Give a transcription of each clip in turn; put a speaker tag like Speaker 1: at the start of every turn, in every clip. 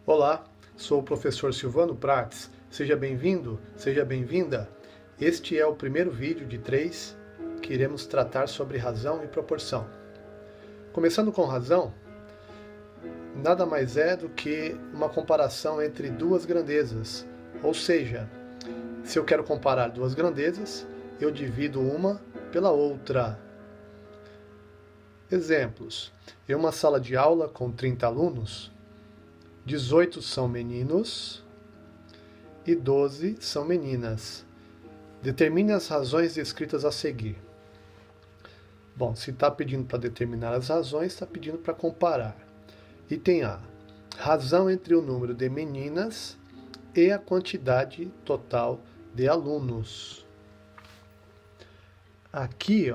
Speaker 1: Olá, sou o professor Silvano Prates. Seja bem-vindo, seja bem-vinda. Este é o primeiro vídeo de 3 que iremos tratar sobre razão e proporção. Começando com razão, nada mais é do que uma comparação entre duas grandezas. Ou seja, se eu quero comparar duas grandezas, eu divido uma pela outra. Exemplos. Em uma sala de aula com 30 alunos, 18 são meninos e 12 são meninas. Determine as razões descritas a seguir. Bom, se está pedindo para determinar as razões, está pedindo para comparar. Item A. Razão entre o número de meninas e a quantidade total de alunos. Aqui,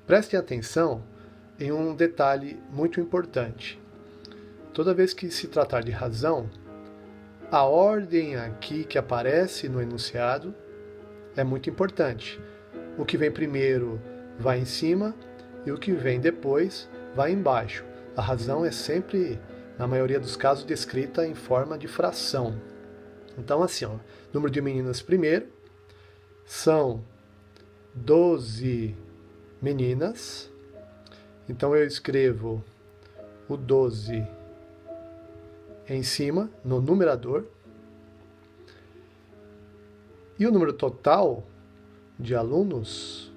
Speaker 1: prestem atenção em um detalhe muito importante. Toda vez que se tratar de razão, a ordem aqui que aparece no enunciado é muito importante. O que vem primeiro vai em cima e o que vem depois vai embaixo. A razão é sempre, na maioria dos casos, descrita em forma de fração. Então, assim, número de meninas primeiro são 12 meninas. Então eu escrevo o 12 em cima, no numerador. E o número total de alunos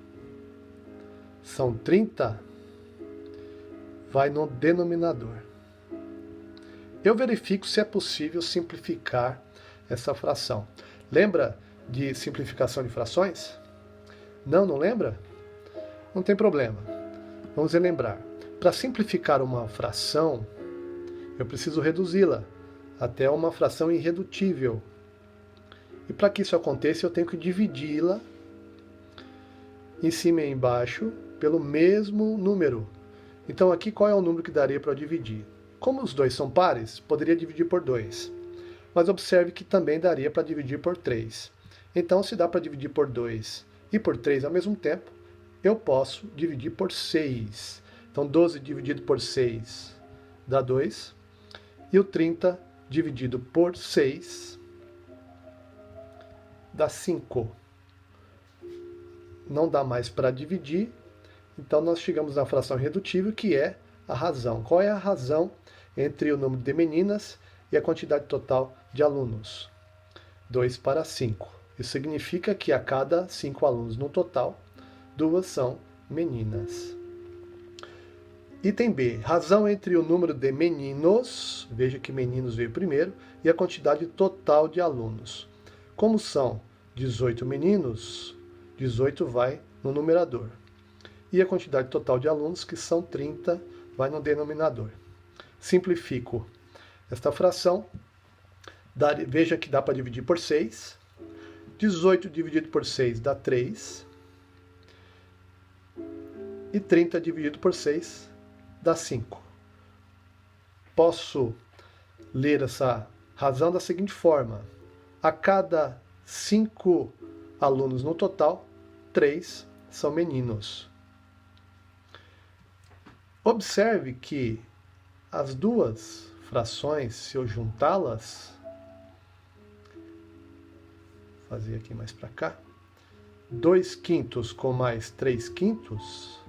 Speaker 1: são 30, vai no denominador. Eu verifico se é possível simplificar essa fração. Lembra de simplificação de frações? Não lembra? Não tem problema. Vamos relembrar. Para simplificar uma fração, eu preciso reduzi-la até uma fração irredutível. E para que isso aconteça, eu tenho que dividi-la em cima e embaixo pelo mesmo número. Então aqui qual é o número que daria para eu dividir? Como os dois são pares, poderia dividir por 2. Mas observe que também daria para dividir por 3. Então, se dá para dividir por 2 e por 3 ao mesmo tempo, eu posso dividir por 6. Então, 12 dividido por 6 dá 2. E o 30 dividido por 6 dá 5. Não dá mais para dividir, então nós chegamos na fração irredutível, que é a razão. Qual é a razão entre o número de meninas e a quantidade total de alunos? 2:5. Isso significa que a cada 5 alunos no total, 2 são meninas. Item B. Razão entre o número de meninos, veja que meninos veio primeiro, e a quantidade total de alunos. Como são 18 meninos, 18 vai no numerador. E a quantidade total de alunos, que são 30, vai no denominador. Simplifico esta fração. Veja que dá para dividir por 6. 18 dividido por 6 dá 3. E 30 dividido por 6 dá 5. Posso ler essa razão da seguinte forma. A cada 5 alunos no total, 3 são meninos. Observe que as duas frações, se eu juntá-las, vou fazer aqui mais para cá, 2/5 com mais 3/5,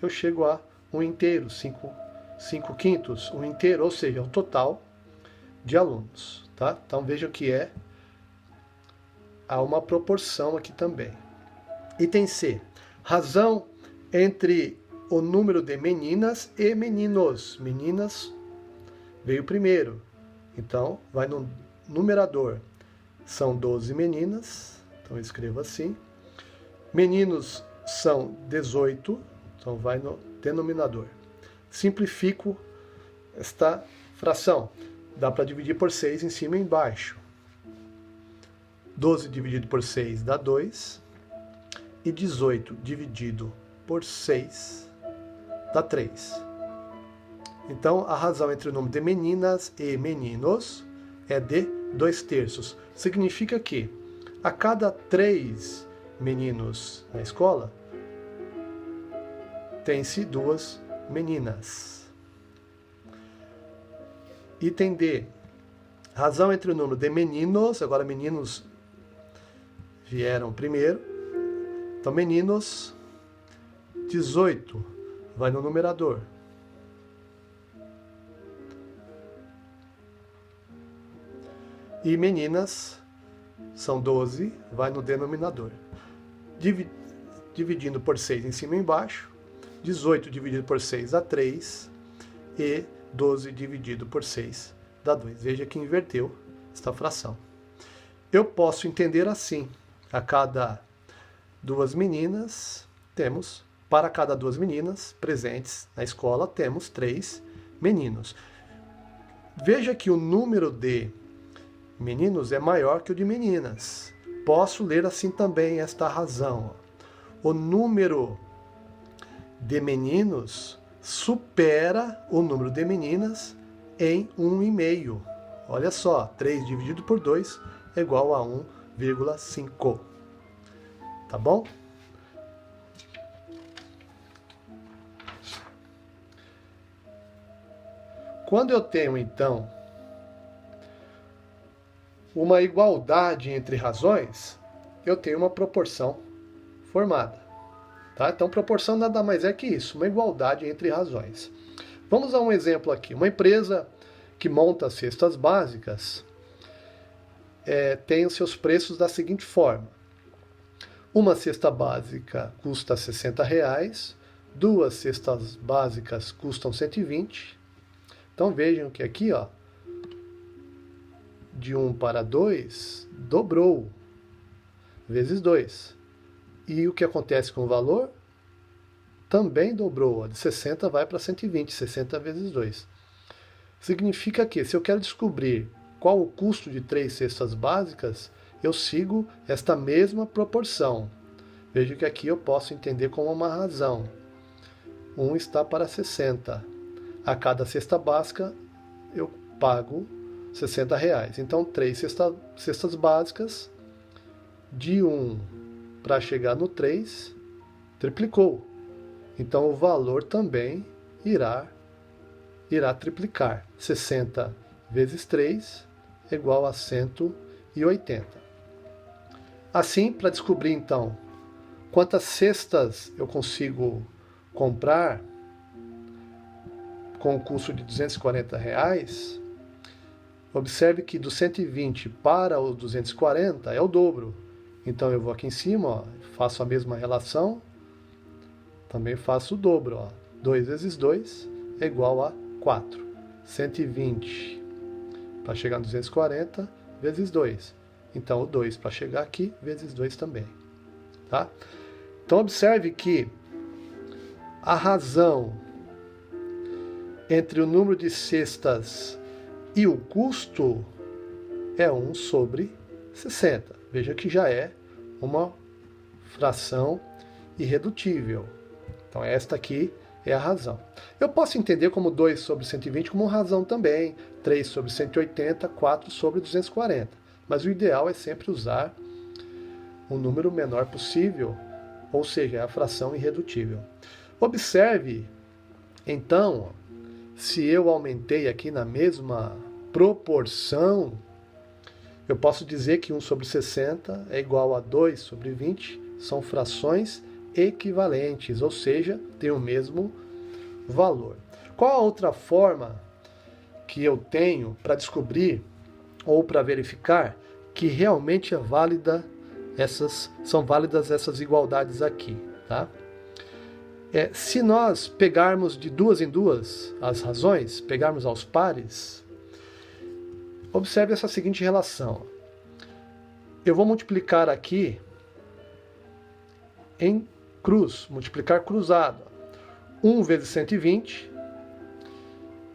Speaker 1: eu chego a um inteiro, 5/5, um inteiro, ou seja, o total de alunos. Tá? Então vejam que há uma proporção aqui também. Item C. Razão entre o número de meninas e meninos. Meninas veio primeiro, então vai no numerador. São 12 meninas, então eu escrevo assim. Meninos são 18, então vai no denominador. Simplifico esta fração. Dá para dividir por 6 em cima e embaixo. 12 dividido por 6 dá 2. E 18 dividido por 6 dá 3. Então, a razão entre o número de meninas e meninos é de 2/3. Significa que a cada 3 meninos na escola, tem-se 2 meninas. Item D. Razão entre o número de meninos, agora meninos vieram primeiro. Então, meninos, 18, vai no numerador. E meninas, são 12, vai no denominador. Dividindo por 6 em cima e embaixo, 18 dividido por 6 dá 3, e 12 dividido por 6 dá 2. Veja que inverteu esta fração. Eu posso entender assim: a cada 2 meninas, para cada 2 meninas presentes na escola, temos 3 meninos. Veja que o número de meninos é maior que o de meninas. Posso ler assim também esta razão. O número de meninos supera o número de meninas em 1,5. Olha só, 3 dividido por 2 é igual a 1,5. Tá bom? Quando eu tenho, então, uma igualdade entre razões, eu tenho uma proporção formada. Tá? Então, proporção nada mais é que isso, uma igualdade entre razões. Vamos a um exemplo aqui. Uma empresa que monta cestas básicas tem os seus preços da seguinte forma. Uma cesta básica custa R$60, 2 cestas básicas custam 120. Então vejam que aqui, ó, de 1 para 2, dobrou, vezes 2. E o que acontece com o valor? Também dobrou, de 60 vai para 120, 60 vezes 2. Significa que, se eu quero descobrir qual o custo de 3 cestas básicas, eu sigo esta mesma proporção. Veja que aqui eu posso entender como uma razão. 1 está para 60. A cada cesta básica eu pago R$60. Então, 3 cestas básicas, de 1 para chegar no 3, triplicou. Então, o valor também irá triplicar. 60 vezes 3 é igual a 180. Assim, para descobrir, então, quantas cestas eu consigo comprar com o custo de R$240, observe que do 120 para o 240 é o dobro. Então eu vou aqui em cima, ó, faço a mesma relação, também faço o dobro. Ó. 2 vezes 2 é igual a 4. 120 para chegar no 240 vezes 2. Então o 2 para chegar aqui vezes 2 também. Tá? Então observe que a razão entre o número de cestas e o custo é 1 sobre 60. Veja que já é uma fração irredutível. Então esta aqui é a razão. Eu posso entender como 2 sobre 120 como razão também, 3 sobre 180, 4 sobre 240. Mas o ideal é sempre usar um número menor possível, ou seja, é a fração irredutível. Observe, então, se eu aumentei aqui na mesma proporção, eu posso dizer que 1 sobre 60 é igual a 2 sobre 20, são frações equivalentes, ou seja, tem o mesmo valor. Qual a outra forma que eu tenho para descobrir ou para verificar que realmente são válidas essas igualdades aqui, tá? Se nós pegarmos de 2 em 2 as razões, pegarmos aos pares, observe essa seguinte relação. Eu vou multiplicar aqui em cruz, multiplicar cruzado. 1 vezes 120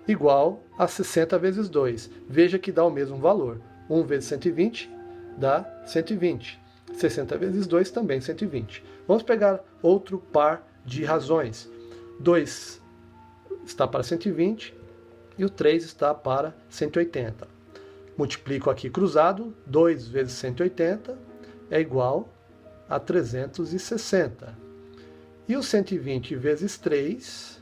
Speaker 1: igual a 60 vezes 2. Veja que dá o mesmo valor. 1 vezes 120 dá 120. 60 vezes 2 também 120. Vamos pegar outro par de razões. 2 está para 120 e o 3 está para 180. Multiplico aqui cruzado, 2 vezes 180 é igual a 360. E o 120 vezes 3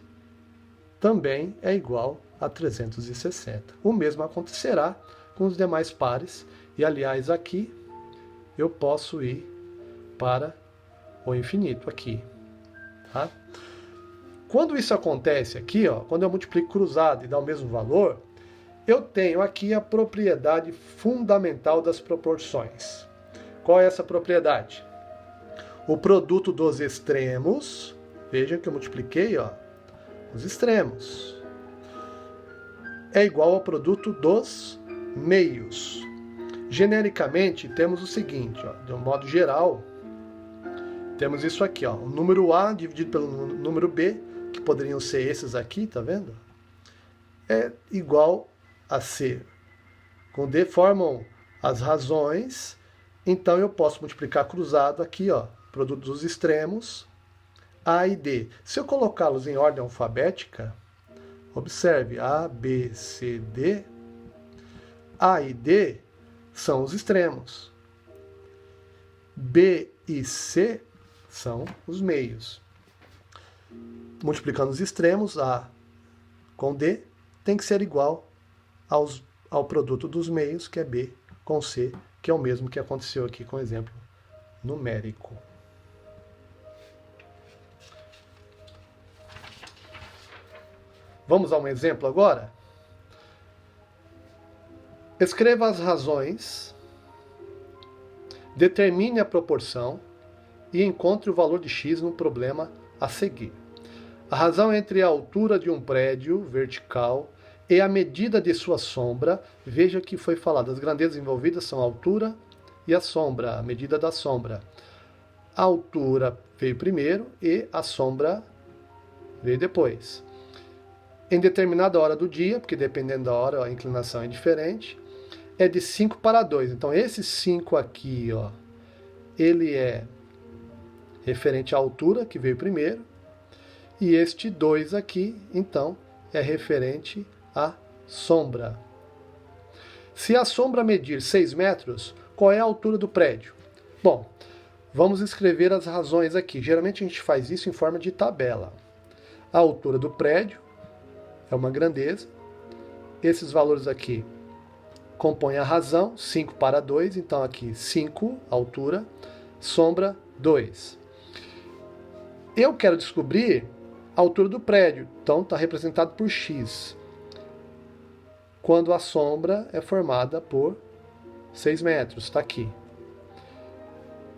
Speaker 1: também é igual a 360. O mesmo acontecerá com os demais pares. E, aliás, aqui eu posso ir para o infinito aqui. Tá? Quando isso acontece aqui, ó, quando eu multiplico cruzado e dá o mesmo valor, eu tenho aqui a propriedade fundamental das proporções. Qual é essa propriedade? O produto dos extremos, vejam que eu multipliquei, ó, os extremos, é igual ao produto dos meios. Genericamente, temos o seguinte, ó, de um modo geral, temos isso aqui, ó, o número A dividido pelo número B, que poderiam ser esses aqui, tá vendo? É igual a C. Com D formam as razões, então eu posso multiplicar cruzado aqui, ó, produto dos extremos, A e D. Se eu colocá-los em ordem alfabética, observe, A, B, C, D, A e D são os extremos. B e C são os meios. Multiplicando os extremos, A com D, tem que ser igual ao produto dos meios, que é B com C, que é o mesmo que aconteceu aqui com o exemplo numérico. Vamos a um exemplo agora? Escreva as razões, determine a proporção e encontre o valor de x no problema a seguir. A razão entre a altura de um prédio vertical e a medida de sua sombra, veja que foi falado, as grandezas envolvidas são a altura e a sombra, a medida da sombra. A altura veio primeiro e a sombra veio depois. Em determinada hora do dia, porque dependendo da hora a inclinação é diferente, é de 5 para 2. Então esse 5 aqui, ó, ele é referente à altura, que veio primeiro, e este 2 aqui, então, é referente à sombra. Se a sombra medir 6 metros, qual é a altura do prédio? Bom, vamos escrever as razões aqui. Geralmente a gente faz isso em forma de tabela. A altura do prédio é uma grandeza. Esses valores aqui compõem a razão, 5 para 2, então aqui 5, altura, sombra 2. Eu quero descobrir a altura do prédio, então está representado por x, quando a sombra é formada por 6 metros, está aqui.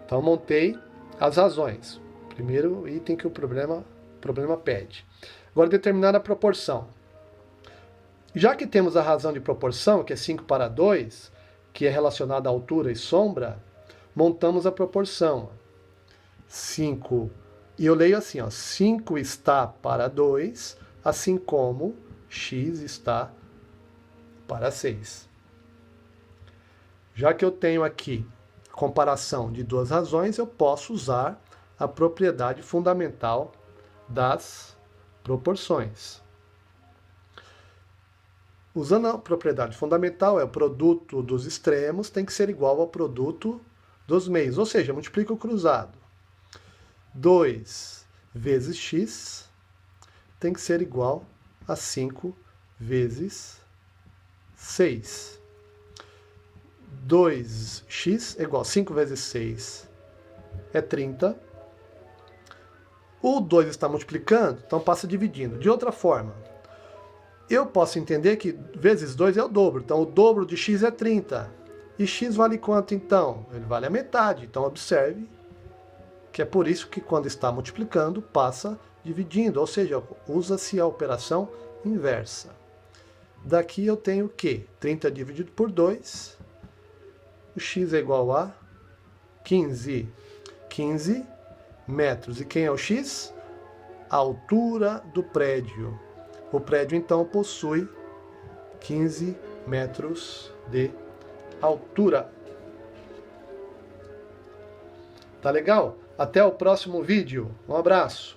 Speaker 1: Então montei as razões. Primeiro item que o problema pede. Agora determinar a proporção. Já que temos a razão de proporção, que é 5 para 2, que é relacionada à altura e sombra, montamos a proporção. 5, e eu leio assim, ó, 5 está para 2, assim como x está para 6. Já que eu tenho aqui a comparação de duas razões, eu posso usar a propriedade fundamental das proporções. Usando a propriedade fundamental, o produto dos extremos tem que ser igual ao produto dos meios, ou seja, multiplica o cruzado. 2 vezes x tem que ser igual a 5 vezes 6. 2x é igual a 5 vezes 6 é 30. O 2 está multiplicando, então passa dividindo. De outra forma, eu posso entender que vezes 2 é o dobro. Então, o dobro de x é 30. E x vale quanto, então? Ele vale a metade. Então, observe que é por isso que, quando está multiplicando, passa dividindo. Ou seja, usa-se a operação inversa. Daqui eu tenho o quê? 30 dividido por 2. O x é igual a 15. 15 metros. E quem é o x? A altura do prédio. O prédio, então, possui 15 metros de altura. Tá legal? Até o próximo vídeo. Um abraço.